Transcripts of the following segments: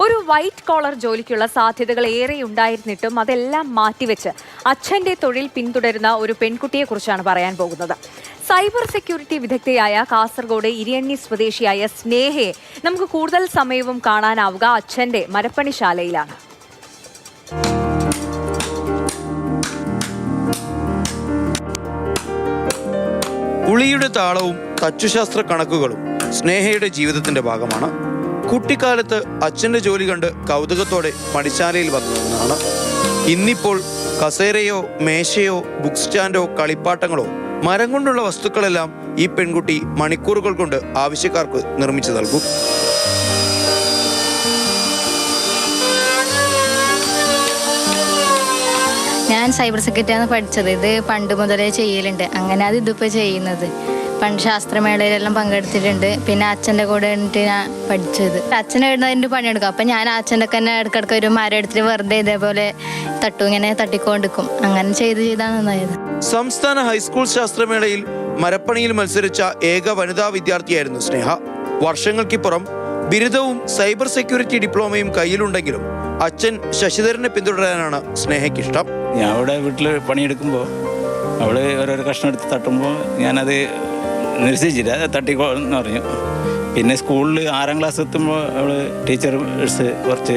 ഒരു white collar ജോലിക്കുള്ള സാധ്യതകൾ ഏറെ ഉണ്ടായിരുന്നിട്ടും അതെല്ലാം മാറ്റിവെച്ച് അച്ഛന്റെ തൊഴിൽ പിന്തുടരുന്ന ഒരു പെൺകുട്ടിയെക്കുറിച്ചാണ് പറയാൻ പോകുന്നത്. സൈബർ സെക്യൂരിറ്റി വിദഗ്ധയായ കാസർഗോഡ് ഇരിയണ്ണി സ്വദേശിയായ സ്നേഹയെ നമുക്ക് കൂടുതൽ സമയവും കാണാനാവുക അച്ഛന്റെ മരപ്പണിശാലയിലാണ്. ഉളിയുടെ താളവും തച്ചുശാസ്ത്ര കണക്കുകളും സ്നേഹയുടെ ജീവിതത്തിന്റെ ഭാഗമാണ്. കുട്ടിക്കാലത്ത് അച്ഛന്റെ ജോലി കണ്ട് കൗതുകത്തോടെ പണിശാലയിൽ വന്നതാണ്. ഇന്നിപ്പോൾ കസേരയോ മേശയോ ബുക്ക് സ്റ്റാൻഡോ കളിപ്പാട്ടങ്ങളോ മരം കൊണ്ടുള്ള വസ്തുക്കളെല്ലാം ഈ പെൺകുട്ടി മണിക്കൂറുകൾ കൊണ്ട് ആവശ്യക്കാർക്ക് നിർമ്മിച്ചു നൽകും. ഞാൻ സൈബർ സെക്യൂരിറ്റിയാണ് പഠിച്ചത്. ഇത് പണ്ട് മുതലേ ചെയ്യലുണ്ട്. അങ്ങനെ അത് ഇതിപ്പോൾ ചെയ്യുന്നത്. പണ്ട് ശാസ്ത്രമേളയിലെല്ലാം പങ്കെടുത്തിട്ടുണ്ട്. പിന്നെ അച്ഛൻ്റെ കൂടെ എന്നിട്ട് ഞാൻ പഠിച്ചത്. അച്ഛൻ എഴുതുന്നതിൻ്റെ പണിയെടുക്കും. അപ്പം ഞാൻ അച്ഛൻ്റെ തന്നെ ഇടയ്ക്കിടയ്ക്ക് ഒരു മരം എടുത്തിട്ട് വെറുതെ ഇതേപോലെ ഇങ്ങനെ തട്ടിക്കൊണ്ടിരിക്കും. അങ്ങനെ ചെയ്താണ് നന്നായത്. സംസ്ഥാന ഹൈസ്കൂൾ ശാസ്ത്രമേളയിൽ മരപ്പണിയിൽ മത്സരിച്ച ഏക വനിതാ വിദ്യാർത്ഥിയായിരുന്നു സ്നേഹ. വർഷങ്ങൾക്കിപ്പുറം ബിരുദവും സൈബർ സെക്യൂരിറ്റി ഡിപ്ലോമയും കയ്യിലുണ്ടെങ്കിലും അച്ഛൻ ശശിധരനെ പിന്തുടരാനാണ് സ്നേഹയ്ക്കിഷ്ടം. ഞാൻ അവിടെ വീട്ടിൽ പണിയെടുക്കുമ്പോൾ അവള് ഓരോരോ കഷ്ണം എടുത്ത് തട്ടുമ്പോൾ ഞാനത് നിരസിച്ചില്ല, തട്ടിക്കോ എന്ന് പറഞ്ഞു. പിന്നെ സ്കൂളിൽ 6ാം ക്ലാസ് എത്തുമ്പോൾ അവള് ടീച്ചേഴ്സ് കുറച്ച്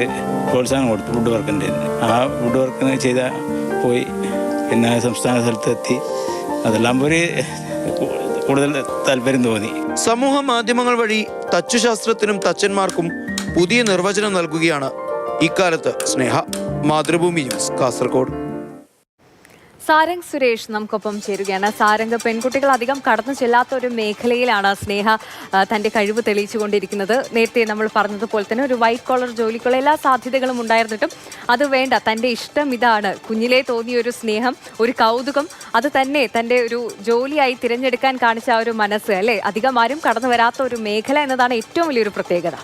പ്രോത്സാഹനം കൊടുത്തു വുഡ് വർക്കിൻ്റെ. ആ വുഡ് വർക്ക് ചെയ്താൽ പോയി. പിന്നെ സംസ്ഥാന സ്ഥലത്തെത്തി. അതെല്ലാം ഒരു കൂടുതൽ താല്പര്യം തോന്നി. സമൂഹ മാധ്യമങ്ങൾ വഴി തച്ചുശാസ്ത്രത്തിനും തച്ചന്മാർക്കും പുതിയ നിർവചനം നൽകുകയാണ് ഇക്കാലത്ത് സ്നേഹ. മാതൃഭൂമി ന്യൂസ്, കാസർഗോഡ്. സാരംഗ് സുരേഷ് നമുക്കൊപ്പം ചേരുകയാണ്. സാരംഗ്, പെൺകുട്ടികൾ അധികം കടന്നു ചെല്ലാത്ത ഒരു മേഖലയിലാണ് സ്നേഹ തൻ്റെ കഴിവ് തെളിയിച്ചുകൊണ്ടിരിക്കുന്നത്. നേരത്തെ നമ്മൾ പറഞ്ഞതുപോലെ തന്നെ ഒരു വൈറ്റ് കോളർ ജോലിക്കുള്ള എല്ലാ സാധ്യതകളും ഉണ്ടായിരുന്നിട്ടും അത് വേണ്ട, തൻ്റെ ഇഷ്ടം ഇതാണ്. കുഞ്ഞിലേ തോന്നിയ ഒരു സ്നേഹം, ഒരു കൗതുകം, അത് തന്നെ തൻ്റെ ഒരു ജോലിയായി തിരഞ്ഞെടുക്കാൻ കാണിച്ച ആ ഒരു മനസ്സ്, അല്ലേ? അധികം ആരും കടന്നു വരാത്ത ഒരു മേഖല എന്നതാണ് ഏറ്റവും വലിയൊരു പ്രത്യേകത.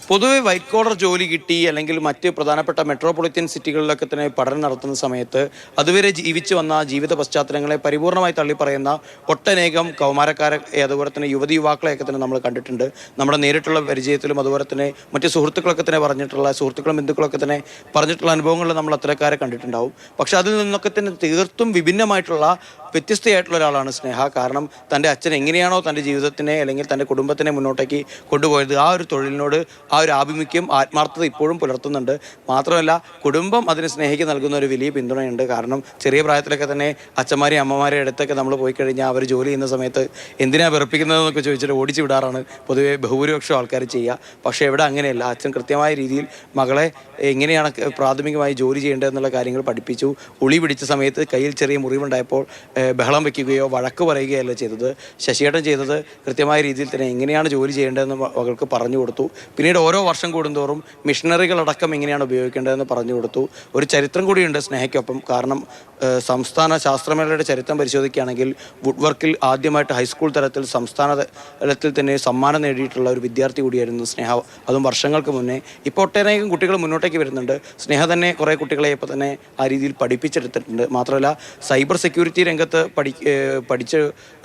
പൊതുവെ വൈറ്റ് കോളർ ജോലി കിട്ടി അല്ലെങ്കിൽ മറ്റ് പ്രധാനപ്പെട്ട മെട്രോപൊളിറ്റൻ സിറ്റികളിലൊക്കെ തന്നെ പഠനം നടത്തുന്ന സമയത്ത് അതുവരെ ജീവിച്ചു വന്ന ജീവിത പശ്ചാത്തലങ്ങളെ പരിപൂർണമായി തള്ളിപ്പറയുന്ന ഒട്ടനേകം കൗമാരക്കാരെ, അതുപോലെ തന്നെ യുവതി യുവാക്കളെയൊക്കെ തന്നെ നമ്മൾ കണ്ടിട്ടുണ്ട്. നമ്മുടെ നേരിട്ടുള്ള പരിചയത്തിലും അതുപോലെ തന്നെ മറ്റ് സുഹൃത്തുക്കളൊക്കെ തന്നെ സുഹൃത്തുക്കളും ബന്ധുക്കളൊക്കെ തന്നെ പറഞ്ഞിട്ടുള്ള അനുഭവങ്ങളിൽ നമ്മൾ അത്തരക്കാരെ കണ്ടിട്ടുണ്ടാവും. പക്ഷെ അതിൽ നിന്നൊക്കെ തന്നെ തീർത്തും വിഭിന്നമായിട്ടുള്ള വ്യത്യസ്തയായിട്ടുള്ള ഒരാളാണ് സ്നേഹ. കാരണം തൻ്റെ അച്ഛൻ എങ്ങനെയാണോ തൻ്റെ ജീവിതത്തിനെ അല്ലെങ്കിൽ തൻ്റെ കുടുംബത്തിനെ മുന്നോട്ടേക്ക് കൊണ്ടുപോയത്, ആ ഒരു തൊഴിലിനോട് ആ ഒരു ആഭിമുഖ്യം, ആത്മാർത്ഥത ഇപ്പോഴും പുലർത്തുന്നുണ്ട്. മാത്രമല്ല കുടുംബം അതിന് സ്നേഹയ്ക്ക് നൽകുന്ന ഒരു വലിയ പിന്തുണയുണ്ട്. കാരണം ചെറിയ പ്രായത്തിലൊക്കെ തന്നെ അച്ഛന്മാരെയും അമ്മമാരെയും അടുത്തൊക്കെ നമ്മൾ പോയി കഴിഞ്ഞാൽ അവർ ജോലി ചെയ്യുന്ന സമയത്ത് എന്തിനാ വെറുപ്പിക്കുന്നതെന്നൊക്കെ ചോദിച്ചിട്ട് ഓടിച്ചു വിടാറാണ് പൊതുവെ ബഹുഭൂരിപക്ഷം ആൾക്കാർ ചെയ്യുക. പക്ഷേ ഇവിടെ അങ്ങനെയല്ല. അച്ഛൻ കൃത്യമായ രീതിയിൽ മകളെ എങ്ങനെയാണ് പ്രാഥമികമായി ജോലി ചെയ്യേണ്ടതെന്നുള്ള കാര്യങ്ങൾ പഠിപ്പിച്ചു. ഉളി പിടിച്ച സമയത്ത് കയ്യിൽ ചെറിയ മുറിവുണ്ടായപ്പോൾ ബഹളം വയ്ക്കുകയോ വഴക്ക് പറയുകയല്ല ചെയ്തത്. ശശിയേട്ടൻ ചെയ്തത് കൃത്യമായ രീതിയിൽ തന്നെ എങ്ങനെയാണ് ജോലി ചെയ്യേണ്ടതെന്ന് മകൾക്ക് പറഞ്ഞു കൊടുത്തു. പിന്നീട് ഓരോ വർഷം കൂടുന്തോറും മിഷനറികളടക്കം എങ്ങനെയാണ് ഉപയോഗിക്കേണ്ടതെന്ന് പറഞ്ഞു കൊടുത്തു. ഒരു ചരിത്രം കൂടിയുണ്ട് സ്നേഹയ്ക്കൊപ്പം. കാരണം സംസ്ഥാന ശാസ്ത്രമേളയുടെ ചരിത്രം പരിശോധിക്കുകയാണെങ്കിൽ വുഡ് വർക്കിൽ ആദ്യമായിട്ട് ഹൈസ്കൂൾ തലത്തിൽ സംസ്ഥാന തലത്തിൽ തന്നെ സമ്മാനം നേടിയിട്ടുള്ള ഒരു വിദ്യാർത്ഥി കൂടിയായിരുന്നു സ്നേഹ. അതും വർഷങ്ങൾക്ക് മുന്നേ. ഇപ്പോൾ ഒട്ടനേകം കുട്ടികൾ മുന്നോട്ടേക്ക് വരുന്നുണ്ട്. സ്നേഹ തന്നെ കുറേ കുട്ടികളെ ഇപ്പോൾ തന്നെ ആ രീതിയിൽ പഠിപ്പിച്ചെടുത്തിട്ടുണ്ട്. മാത്രമല്ല സൈബർ സെക്യൂരിറ്റി രംഗത്ത് പഠിച്ച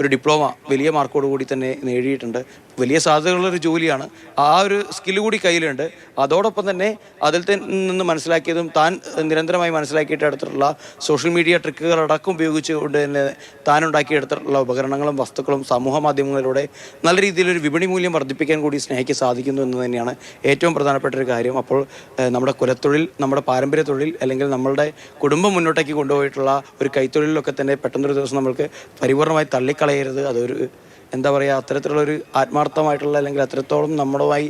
ഒരു ഡിപ്ലോമ വലിയ മാർക്കോടുകൂടി തന്നെ നേടിയിട്ടുണ്ട്. വലിയ സാധ്യതകളുള്ളൊരു ജോലിയാണ്. ആ ഒരു സ്കില്ല് കൂടി കയ്യിലുണ്ട്. അതോടൊപ്പം തന്നെ അതിൽ നിന്ന് മനസ്സിലാക്കിയതും താൻ നിരന്തരമായി മനസ്സിലാക്കിയിട്ടെടുത്തിട്ടുള്ള സോഷ്യൽ മീഡിയ ട്രിക്കുകളടക്കം ഉപയോഗിച്ചുകൊണ്ട് തന്നെ താൻ ഉണ്ടാക്കിയെടുത്തിട്ടുള്ള ഉപകരണങ്ങളും വസ്തുക്കളും സമൂഹ മാധ്യമങ്ങളിലൂടെ നല്ല രീതിയിലൊരു വിപണി മൂല്യം വർദ്ധിപ്പിക്കാൻ കൂടി സ്നേഹയ്ക്ക് സാധിക്കുന്നു എന്ന് തന്നെയാണ് ഏറ്റവും പ്രധാനപ്പെട്ട ഒരു കാര്യം. അപ്പോൾ നമ്മുടെ കുലത്തൊഴിൽ, നമ്മുടെ പാരമ്പര്യ തൊഴിൽ അല്ലെങ്കിൽ നമ്മളുടെ കുടുംബം മുന്നോട്ടേക്ക് കൊണ്ടുപോയിട്ടുള്ള ഒരു കൈത്തൊഴിലിലൊക്കെ തന്നെ പെട്ടെന്നൊരു ദിവസം നമ്മൾക്ക് പരിപൂർണമായി തള്ളിക്കളയരുത്. അതൊരു എന്താ പറയാ, അത്തരത്തിലുള്ളൊരു ആത്മാർത്ഥമായിട്ടുള്ള അല്ലെങ്കിൽ അത്രത്തോളം നമ്മുമായി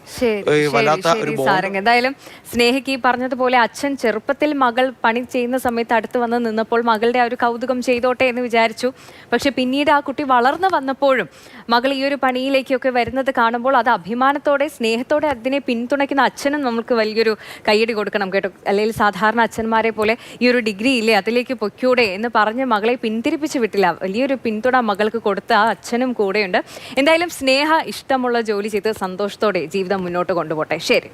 വല്ലാത്ത ഒരു സാരംഗ്. എന്തായാലും സ്നേഹയ്ക്ക് ഈ പറഞ്ഞതുപോലെ അച്ഛൻ ചെറുപ്പത്തിൽ മകൾ പണി ചെയ്യുന്ന സമയത്ത് അടുത്ത് വന്ന് നിന്നപ്പോൾ മകളുടെ ആ ഒരു കൗതുകം ചെയ്തോട്ടെ എന്ന് വിചാരിച്ചു. പക്ഷെ പിന്നീട് ആ കുട്ടി വളർന്നു വന്നപ്പോഴും മകൾ ഈ ഒരു പണിയിലേക്കൊക്കെ വരുന്നത് കാണുമ്പോൾ അത് അഭിമാനത്തോടെ സ്നേഹത്തോടെ അതിനെ പിന്തുണയ്ക്കുന്ന അച്ഛനും നമുക്ക് വലിയൊരു കയ്യടി കൊടുക്കണം കേട്ടോ. അല്ലെങ്കിൽ സാധാരണ അച്ഛന്മാരെ പോലെ ഈ ഒരു ഡിഗ്രി ഇല്ലേ അതിലേക്ക് പൊയ്ക്കൂടെ എന്ന് പറഞ്ഞ് മകളെ പിന്തിരിപ്പിച്ച് വിട്ടില്ല. വലിയൊരു പിന്തുണ മകൾക്ക് കൊടുത്ത ആ അച്ഛനും കൂടെ. എന്തായാലും സ്നേഹ ഇഷ്ടമുള്ള ജോലി ചെയ്ത് സന്തോഷത്തോടെ ജീവിതം മുന്നോട്ട് കൊണ്ടുപോട്ടെ. ശരി.